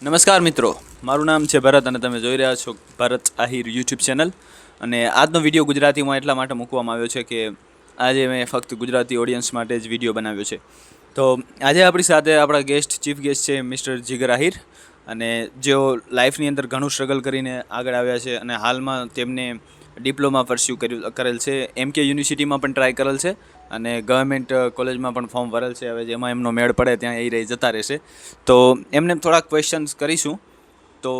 નમસ્કાર મિત્રો, મારું નામ છે ભરત અને તમે જોઈ રહ્યા છો ભરત આહિર યુટ્યુબ ચેનલ. અને આજનો વિડીયો ગુજરાતીમાં એટલા માટે મૂકવામાં આવ્યો છે કે આજે મેં ફક્ત ગુજરાતી ઓડિયન્સ માટે જ વિડીયો બનાવ્યો છે. તો આજે આપણી સાથે આપણા ચીફ ગેસ્ટ છે મિસ્ટર જીગર આહિર, અને જેઓ લાઈફની અંદર ઘણું સ્ટ્રગલ કરીને આગળ આવ્યા છે અને હાલમાં તેમને ડિપ્લોમા પરસ્યુ કરેલ છે, MK યુનિવર્સિટીમાં પણ ટ્રાય કરેલ છે અને ગવર્મેન્ટ કોલેજમાં પણ ફોર્મ ભરેલ છે. હવે જેમાં એમનો મેળ પડે ત્યાં એ રહી જતા રહેશે. તો એમને થોડાક ક્વેશ્ચન્સ કરીશું. તો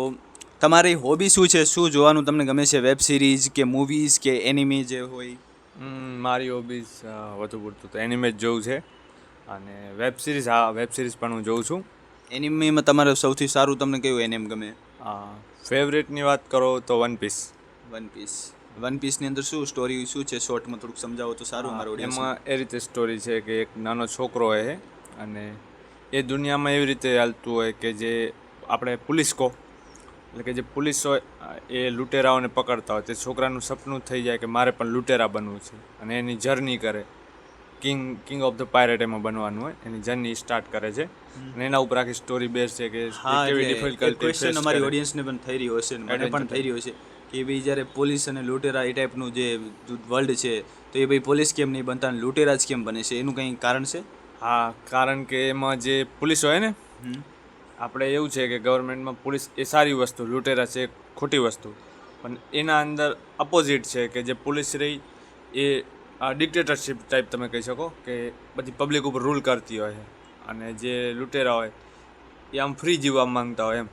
તમારી હોબી શું છે, શું જોવાનું તમને ગમે છે, વેબ સિરીઝ કે મૂવીઝ કે એનિમી જે હોય? મારી હોબીઝ વધુ પૂરતું તો એનિમે જ જોવું છે અને વેબ સિરીઝ પણ હું જોઉં છું. એનિમીમાં તમારે સૌથી સારું તમને કયું એનિમ ગમે? ફેવરેટની વાત કરો તો વન પીસ. વન પીસની અંદર શું સ્ટોરી શું છે, શોર્ટમાં થોડુંક સમજાવો તો સારું મારું ઓડિયન્સ. એમાં એ રીતે સ્ટોરી છે કે એક નાનો છોકરો હોય છે અને એ દુનિયામાં એવી રીતે હાલતું હોય કે જે આપણે પોલીસ એટલે કે જે પોલીસ હોય એ લૂંટેરાઓને પકડતા હોય. તે છોકરાનું સપનું થઈ જાય કે મારે પણ લૂંટેરા બનવું છે અને એની જર્ની કરે. કિંગ ઓફ ધ પાયરેટ એમાં બનવાનું હોય, એની જર્ની સ્ટાર્ટ કરે છે અને એના ઉપર આખી સ્ટોરી બેઝ છે કે કેવી ડિફિકલ્ટી ક્વેશ્ચન અમારી ઓડિયન્સને પણ થઈ રહ્યો હશે, મને પણ થઈ રહ્યો છે કે ભાઈ જ્યારે પોલીસ અને લૂંટેરા એ ટાઈપનું જે વર્લ્ડ છે તો એ ભાઈ પોલીસ કેમ નહીં બનતા અને લૂંટેરા જ કેમ બને છે, એનું કંઈ કારણ છે? હા, કારણ કે એમાં જે પોલીસ હોય ને, આપણે એવું છે કે ગવર્મેન્ટમાં પોલીસ એ સારી વસ્તુ, લૂંટેરા છે ખોટી વસ્તુ. પણ એના અંદર અપોઝિટ છે કે જે પોલીસ રહી એ ડિક્ટેટરશીપ ટાઈપ તમે કહી શકો કે બધી પબ્લિક ઉપર રૂલ કરતી હોય અને જે લૂંટેરા હોય એ આમ ફ્રી જીવવા માંગતા હોય, એમ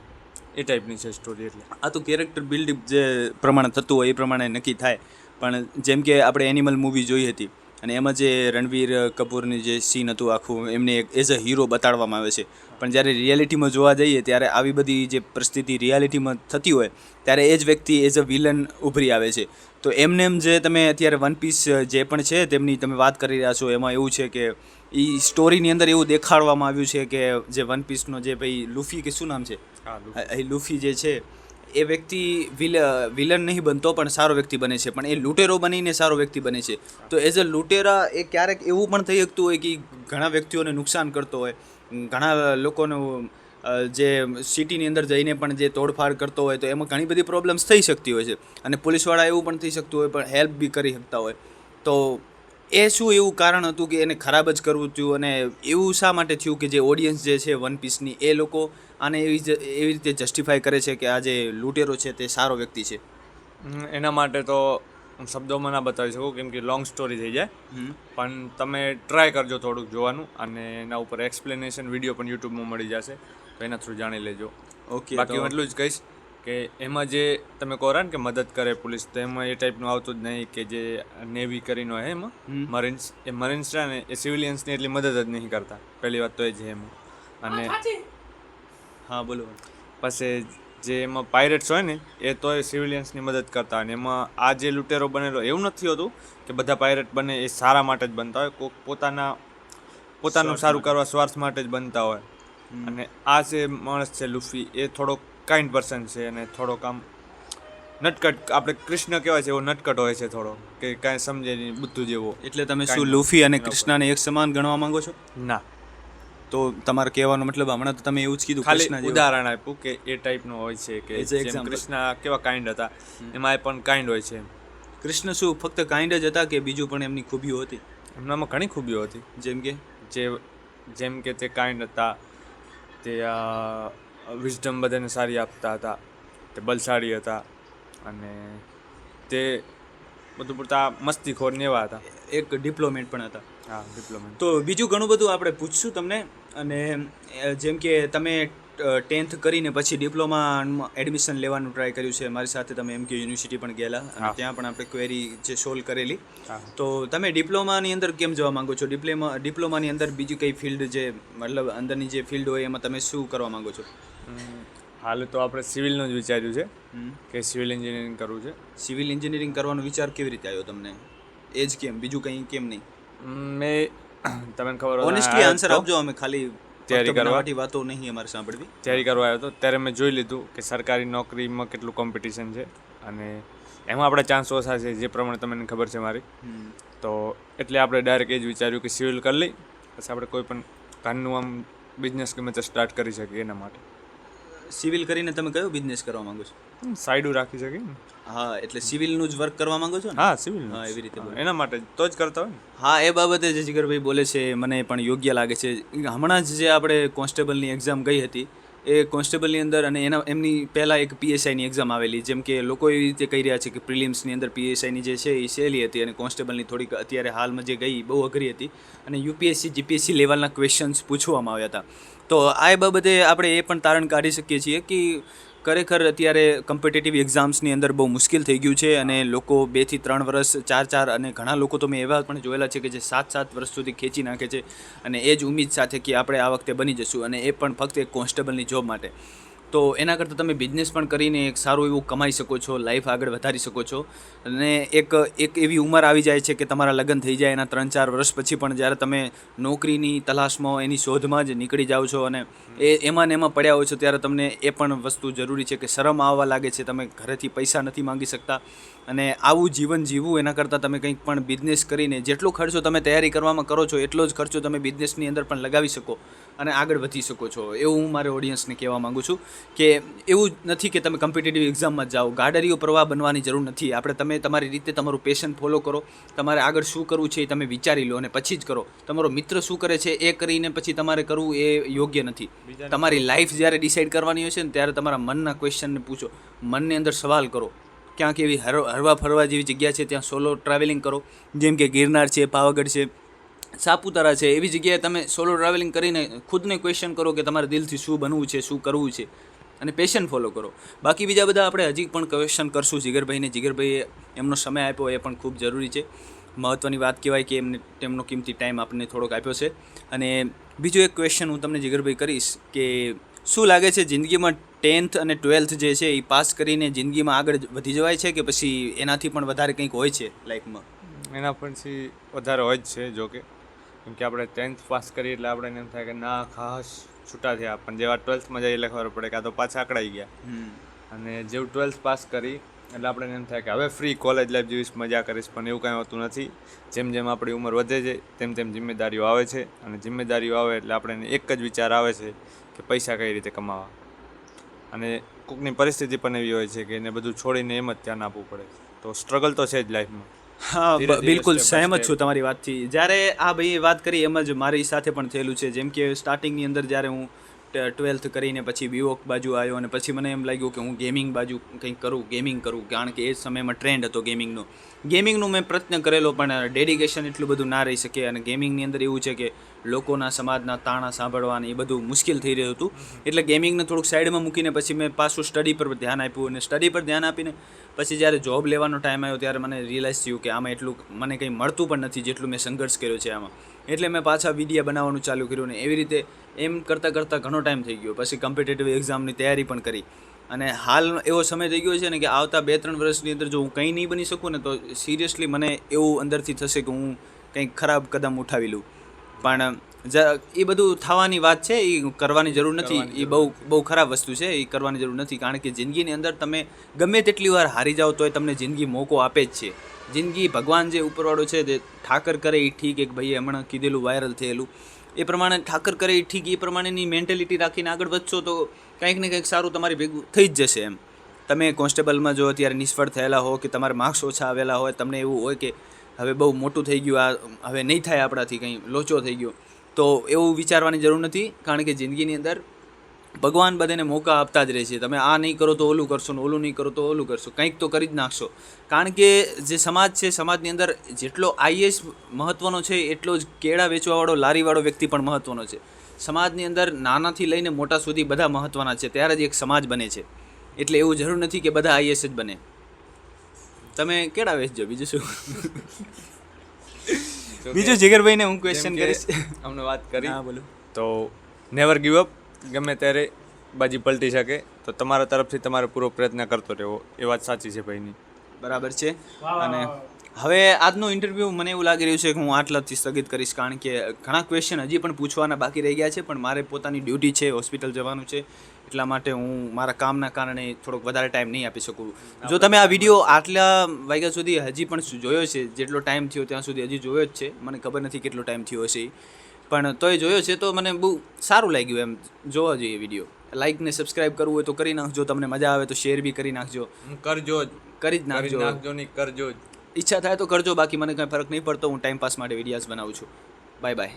એ ટાઈપની છે સ્ટોરી. એટલે આ તો કેરેક્ટર બિલ્ડ જે પ્રમાણે થતું હોય એ પ્રમાણે નક્કી થાય. પણ જેમ કે આપણે એનિમલ મૂવી જોઈ હતી અને એમાં જે રણવીર કપૂરની જે સીન હતું આખું, એમને એક એઝ અ હીરો બતાડવામાં આવે છે. પણ જ્યારે રિયાલિટીમાં જોવા જઈએ ત્યારે આવી બધી જે પરિસ્થિતિ રિયાલિટીમાં થતી હોય ત્યારે એ જ વ્યક્તિ એઝ અ વિલન ઉભરી આવે છે. તો એમ જે તમે અત્યારે વન પીસ જે પણ છે તેમની તમે વાત કરી રહ્યા છો, એમાં એવું છે કે એ સ્ટોરીની અંદર એવું દેખાડવામાં આવ્યું છે કે જે વન પીસનો જે ભાઈ લુફી કે શું નામ છે, એ લુફી જે છે એ વ્યક્તિ વિલન નહીં બનતો પણ સારો વ્યક્તિ બને છે, પણ એ લૂંટેરો બનીને સારો વ્યક્તિ બને છે. તો એઝ અ લૂંટેરા એ ક્યારેક એવું પણ થઈ શકતું હોય કે ઘણા વ્યક્તિઓને નુકસાન કરતો હોય, ઘણા લોકોનું જે સિટીની અંદર જઈને પણ જે તોડફાડ કરતો હોય તો એમાં ઘણી બધી પ્રોબ્લેમ્સ થઈ શકતી હોય છે અને પોલીસવાળા એવું પણ થઈ શકતું હોય પણ હેલ્પ બી કરી શકતા હોય. તો એ શું એવું કારણ હતું કે એને ખરાબ જ કરવું થયું અને એવું શા માટે થયું કે જે ઓડિયન્સ જે છે વન પીસની એ લોકો આને એવી રીતે જસ્ટિફાય કરે છે કે આ જે લૂંટેરો છે તે સારો વ્યક્તિ છે? એના માટે તો હું શબ્દોમાં ના બતાવી શકું કેમ કે લોંગ સ્ટોરી થઈ જાય. પણ તમે ટ્રાય કરજો થોડુંક જોવાનું અને એના ઉપર એક્સપ્લેનેશન વિડીયો પણ યુટ્યુબમાં મળી જશે, તો એના થ્રુ જાણી લેજો. ઓકે, બાકી હું એટલું જ કહીશ કે એમાં જે તમે કહો ને કે મદદ કરે પોલીસ, તો એમાં એ ટાઈપનું આવતું જ નહીં કે જે નેવી કરીને હોય એમાં મરીન્સ, એ મરીન્સ છે ને એ સિવિલિયન્સની એટલી મદદ જ નહીં કરતા. પહેલી વાત તો એ છે એમાં. અને હા બોલો. પછી જે એમાં પાયરેટ્સ હોય ને એ તોય સિવિલિયન્સની મદદ કરતા. અને એમાં આ જે લૂંટેરો બનેલો એવું નથી હોતું કે બધા પાયરેટ બને એ સારા માટે જ બનતા હોય, કોઈક પોતાનું સારું કરવા સ્વાર્થ માટે જ બનતા હોય. અને આ જે માણસ છે લુફી એ થોડોક કાઇન્ડ પર્સન છે અને થોડોક આમ નટકટ, આપણે કૃષ્ણ કહેવાય છે એવો નટકટ હોય છે થોડો, કે કાંઈ સમજે નહીં, બુદ્ધુ જેવો. એટલે તમે શું લુફી અને કૃષ્ણને એક સમાન ગણવા માંગો છો? ના, તો તમારે કહેવાનો મતલબ હમણાં તો તમે એવું જ કીધું, ખાલી ઉદાહરણ આપ્યું કે એ ટાઈપનું હોય છે કે જેમ કૃષ્ણ કેવા કાઇન્ડ હતા એમાં એ પણ કાઇન્ડ હોય છે. કૃષ્ણ શું ફક્ત કાઇન્ડ જ હતા કે બીજું પણ એમની ખૂબીઓ હતી? એમનામાં ઘણી ખૂબીઓ હતી. જેમ કે તે કાઇન્ડ હતા, તે વિઝડમ બધાને સારી આપતા હતા, તે બલશાળી હતા અને તે બધું પૂરતા મસ્તીખોર ને એવા હતા. એક ડિપ્લોમેટ પણ હતા. હા, ડિપ્લોમેટ. તો બીજું ઘણું બધું આપણે પૂછશું તમને. અને જેમ કે તમે 10th કરીને પછી ડિપ્લોમામાં એડમિશન લેવાનું ટ્રાય કર્યું છે, મારી સાથે તમે MK યુનિવર્સિટી પણ ગયેલા અને ત્યાં પણ આપણે ક્વેરી જે સોલ્વ કરેલી. તો તમે ડિપ્લોમાની અંદર કેમ જવા માંગો છો? ડિપ્લોમાની અંદર બીજી કઈ ફિલ્ડ, જે મતલબ અંદરની જે ફિલ્ડ હોય એમાં તમે શું કરવા માંગો છો? હાલ તો આપણે સિવિલનું જ વિચાર્યું છે કે સિવિલ એન્જિનિયરિંગ કરવું છે. સિવિલ એન્જિનિયરિંગ કરવાનો વિચાર કેવી રીતે આવ્યો તમને? એ જ કેમ, બીજું કંઈ કેમ નહીં? તમને ખબર હોય, ઓનેસ્ટલી આન્સર આપજો, અમે ખાલી તૈયારી કરવાથી વાતો નહીં અમારે સાંભળવી. તૈયારી કરવા આવ્યો હતો ત્યારે મેં જોઈ લીધું કે સરકારી નોકરીમાં કેટલું કોમ્પિટિશન છે અને એમાં આપણે ચાન્સ ઓછા છે, જે પ્રમાણે તમને ખબર છે મારી. તો એટલે આપણે ડાયરેક્ટ એ જ વિચાર્યું કે સિવિલ કરી લઈ, પછી આપણે કોઈ પણ ઘરનું આમ બિઝનેસ ગમે તે સ્ટાર્ટ કરી શકીએ એના માટે. સિવિલ કરીને તમે કયો બિઝનેસ કરવા માંગો છો? સાઈડું રાખી શકીએ ને. હા, એટલે સિવિલનું જ વર્ક કરવા માંગો છો ને? હા, સિવિલ. હા, એવી રીતે બોલો. એના માટે તો જ કરતા હોય ને. હા, એ બાબતે જે જીગરભાઈ બોલે છે મને પણ યોગ્ય લાગે છે. હમણાં જ જે આપણે કોન્સ્ટેબલની એક્ઝામ ગઈ હતી એ કોન્સ્ટેબલની અંદર અને એમની પહેલાં એક પીએસઆઈની એક્ઝામ આવેલી, જેમ કે લોકો એવી રીતે કહી રહ્યા છે કે પ્રિલિમ્સની અંદર પીએસઆઈની જે છે એ સહેલી હતી અને કોન્સ્ટેબલની થોડીક અત્યારે હાલમાં જે ગઈ બહુ અઘરી હતી અને યુપીએસસી જીપીએસસી લેવલના ક્વેશ્ચન્સ પૂછવામાં આવ્યા હતા. તો આ બાબતે આપણે એ પણ તારણ કાઢી શકીએ છીએ કે ખરેખર અત્યારે કોમ્પિટિટિવ એક્ઝામ્સની અંદર બહુ મુશ્કેલ થઈ ગયું છે અને લોકો 2 થી 3 વર્ષ 4 અને ઘણા લોકો તો મેં એવા પણ જોયેલા છે કે જે 7 વર્ષ સુધી ખેંચી નાખે છે અને એ જ ઉમ્મીદ સાથે કે આપણે આ વખતે બની જશું અને એ પણ ફક્ત એક કોન્સ્ટેબલની જોબ માટે. તો એના કરતાં તમે બિઝનેસ પણ કરીને એક સારું એવું કમાઈ શકો છો, લાઈફ આગળ વધારી શકો છો અને એક એવી ઉંમર આવી જાય છે કે તમારા લગ્ન થઈ જાય એના 3-4 વર્ષ પછી પણ જ્યારે તમે નોકરીની તલાશમાં એની શોધમાં જ નીકળી જાઓ છો અને એમાં ને એમાં પડ્યા હોય છો ત્યારે તમને એ પણ વસ્તુ જરૂરી છે કે શરમ આવવા લાગે છે, તમે ઘરેથી પૈસા નથી માંગી શકતા અને આવું જીવન જીવવું એના કરતાં તમે કંઈક પણ બિઝનેસ કરીને જેટલો ખર્ચો તમે તૈયારી કરવામાં કરો છો એટલો જ ખર્ચો તમે બિઝનેસની અંદર પણ લગાવી શકો અને આગળ વધી શકો છો. એવું હું મારે ઓડિયન્સને કહેવા માગું છું કે એવું નથી કે તમે કોમ્પિટિટિવ એક્ઝામમાં જાઓ, ગાડરીઓ પ્રવાહ બનવાની જરૂર નથી. તમે તમારી રીતે તમારું પેશન ફોલો કરો, તમારે આગળ શું કરવું છે એ તમે વિચારી લો અને પછી જ કરો. તમારો મિત્ર શું કરે છે એ કરીને પછી તમારે કરવું એ યોગ્ય નથી. તમારી લાઈફ જ્યારે ડિસાઈડ કરવાની હોય છે ને ત્યારે તમારા મનના ક્વેશ્ચનને પૂછો, મનની અંદર સવાલ કરો. ક્યાંક એવી હરવા ફરવા જેવી જગ્યા છે ત્યાં સોલો ટ્રાવેલિંગ કરો, જેમ કે ગિરનાર છે, પાવાગઢ છે, સાપુતારા છે, એવી જગ્યાએ તમે સોલો ટ્રાવેલિંગ કરીને ખુદને ક્વેશ્ચન કરો કે તમારે દિલથી શું બનવું છે, શું કરવું છે અને પેશન ફોલો કરો. બાકી બીજા બધા આપણે હજી પણ ક્વેશ્ચન કરશું જીગરભાઈને. જીગરભાઈએ એમનો સમય આપ્યો એ પણ ખૂબ જરૂરી છે. મહત્ત્વની વાત કહેવાય કે તેમનો કિંમતી ટાઈમ આપણને થોડોક આપ્યો છે. અને બીજો એક ક્વેશ્ચન હું તમને જીગરભાઈ કરીશ કે શું લાગે છે જિંદગીમાં 10th અને 12th જે છે એ પાસ કરીને જિંદગીમાં આગળ વધી જવાય છે કે પછી એનાથી પણ વધારે કંઈક હોય છે લાઈફમાં? એના પછી વધારે હોય જ છે જો કે, કેમ કે આપણે 10th પાસ કરીએ એટલે આપણે એમ થાય કે ના ખાસ છૂટા થયા, પણ જેવા 12thમાં જઈએ એટલે ખબર પડે કે આ તો પાછા આકડાઈ ગયા. અને જેવું 12th પાસ કરી એટલે આપણે એમ થાય કે હવે ફ્રી કોલેજ લાઈફ જેવી મજા કરીશ, પણ એવું કાંઈ હોતું નથી. જેમ જેમ આપણી ઉંમર વધે છે તેમ તેમ જિમ્મેદારીઓ આવે છે અને જિમ્મેદારીઓ આવે એટલે આપણે એક જ વિચાર આવે છે કે પૈસા કઈ રીતે કમાવા. અને કોઈકની પરિસ્થિતિ પણ એવી હોય છે કે એને બધું છોડીને એમ જ ધ્યાન આપવું પડે. તો સ્ટ્રગલ તો છે જ લાઈફમાં. હા, બિલકુલ step by સહેમત step. છું તમારી વાતથી. જ્યારે આ ભાઈએ વાત કરી એમ જ મારી સાથે પણ થયેલું છે. જેમ કે સ્ટાર્ટિંગની અંદર જ્યારે હું 12th કરીને પછી બીવોક બાજુ આવ્યો અને પછી મને એમ લાગ્યું કે હું ગેમિંગ બાજુ કંઈક ગેમિંગ કરું, કારણ કે એ સમયમાં ટ્રેન્ડ હતો ગેમિંગનો મેં પ્રયત્ન કરેલો પણ ડેડિકેશન એટલું બધું ના રહી શકે અને ગેમિંગની અંદર એવું છે કે લોકોના સમાજના તાણા સાંભળવાને એ બધું મુશ્કેલ થઈ રહ્યું હતું. એટલે ગેમિંગને થોડુંક સાઈડમાં મૂકીને પછી મેં પાછું સ્ટડી પર ધ્યાન આપ્યું અને સ્ટડી પર ધ્યાન આપીને પછી જ્યારે જોબ લેવાનો ટાઈમ આવ્યો ત્યારે મને રિયલાઇઝ થયું કે આમાં એટલું મને કંઈ મળતું પણ નથી જેટલું મેં સંઘર્ષ કર્યો છે આમાં. એટલે મેં પાછા વિડીયા બનાવવાનું ચાલુ કર્યું ને એવી રીતે એમ કરતાં ઘણો ટાઈમ થઈ ગયો. પછી કોમ્પિટિટિવ એક્ઝામની તૈયારી પણ કરી અને હાલ એવો સમય થઈ ગયો છે ને કે આવતા 2-3 વર્ષની અંદર જો હું કંઈ નહીં બની શકું ને તો સિરિયસલી મને એવું અંદરથી થશે કે હું કંઈક ખરાબ કદમ ઉઠાવી લઉં. પણ એ બધું થવાની વાત છે, એ કરવાની જરૂર નથી. એ બહુ ખરાબ વસ્તુ છે, એ કરવાની જરૂર નથી. કારણ કે જિંદગીની અંદર તમે ગમે તેટલી વાર હારી જાઓ તોય તમને જિંદગી મોકો આપે જ છે. જિંદગી ભગવાન જે ઉપરવાળો છે તે ઠાકર કરે એ ઠીક. એક ભાઈએ હમણાં કીધેલું વાયરલ થયેલું એ પ્રમાણે ઠાકર કરે એ ઠીક. એ પ્રમાણેની મેન્ટેલિટી રાખીને આગળ વધશો તો કંઈક ને કંઈક સારું તમારી ભેગું થઈ જ જશે. એમ તમે કોન્સ્ટેબલમાં જો અત્યારે નિષ્ફળ થયેલા હો કે તમારા માર્ક્સ ઓછા આવેલા હોય, તમને એવું હોય કે હવે બહુ મોટું થઈ ગયું, આ હવે નહીં થાય આપણાથી, કંઈ લોચો થઈ ગયો, તો એવું વિચારવાની જરૂર નથી. કારણ કે જિંદગીની અંદર ભગવાન બધાને મોકા આપતા જ રહે છે. તમે આ નહીં કરો તો ઓલું કરશો ને ઓલું નહીં કરો તો ઓલું કરશો, કંઈક તો કરી જ નાખશો. કારણ કે જે સમાજ છે, સમાજની અંદર જેટલો આઈએસ મહત્ત્વનો છે એટલો જ કેળા વેચવાવાળો લારીવાળો વ્યક્તિ પણ મહત્ત્વનો છે. સમાજની અંદર નાનાથી લઈને મોટા સુધી બધા મહત્ત્વના છે, ત્યારે જ એક સમાજ બને છે. એટલે એવું જરૂર નથી કે બધા આઈએસ જ બને. તમે કેળા વેચજો, બીજું શું. બીજું જીગરભાઈને હું ક્વેશ્ચન કરીશ. અમને વાત કરી હા, બોલો. તો નેવર ગીવ અપ. ગમે ત્યારે બાજી પલટી શકે, તો તમારા તરફથી તમારે પૂરો પ્રયત્ન કરતો રહેવો. એ વાત સાચી છે ભાઈની. બરાબર છે. અને હવે આજનું ઇન્ટરવ્યૂ મને એવું લાગી રહ્યું છે કે હું આટલાથી સ્થગિત કરીશ, કારણ કે ઘણા ક્વેશ્ચન હજી પણ પૂછવાના બાકી રહી ગયા છે, પણ મારે પોતાની ડ્યુટી છે, હોસ્પિટલ જવાનું છે, એટલા માટે હું મારા કામના કારણે થોડોક વધારે ટાઈમ નહીં આપી શકું. જો તમે આ વિડીયો આટલા વાગ્યા સુધી હજી પણ જોયો છે, જેટલો ટાઈમ થયો ત્યાં સુધી હજી જોયો જ છે, મને ખબર નથી કેટલો ટાઈમ થયો હશે, પણ તોય જોયો છે તો મને બહુ સારું લાગ્યું. એમ જોવા જોઈએ વિડીયો. લાઇક ને સબસ્ક્રાઇબ કરવું હોય તો કરી નાખજો, તમને મજા આવે તો શેર બી કરી નાખજો, કરજો જ, કરી જ કરી નાખજો. નાખજો નહીં, કરજો જ. ઈચ્છા થાય તો કરજો, બાકી મને કંઈ ફરક નહીં પડતો. હું ટાઈમ પાસ માટે વિડીયાઝ બનાવું છું. Bye bye.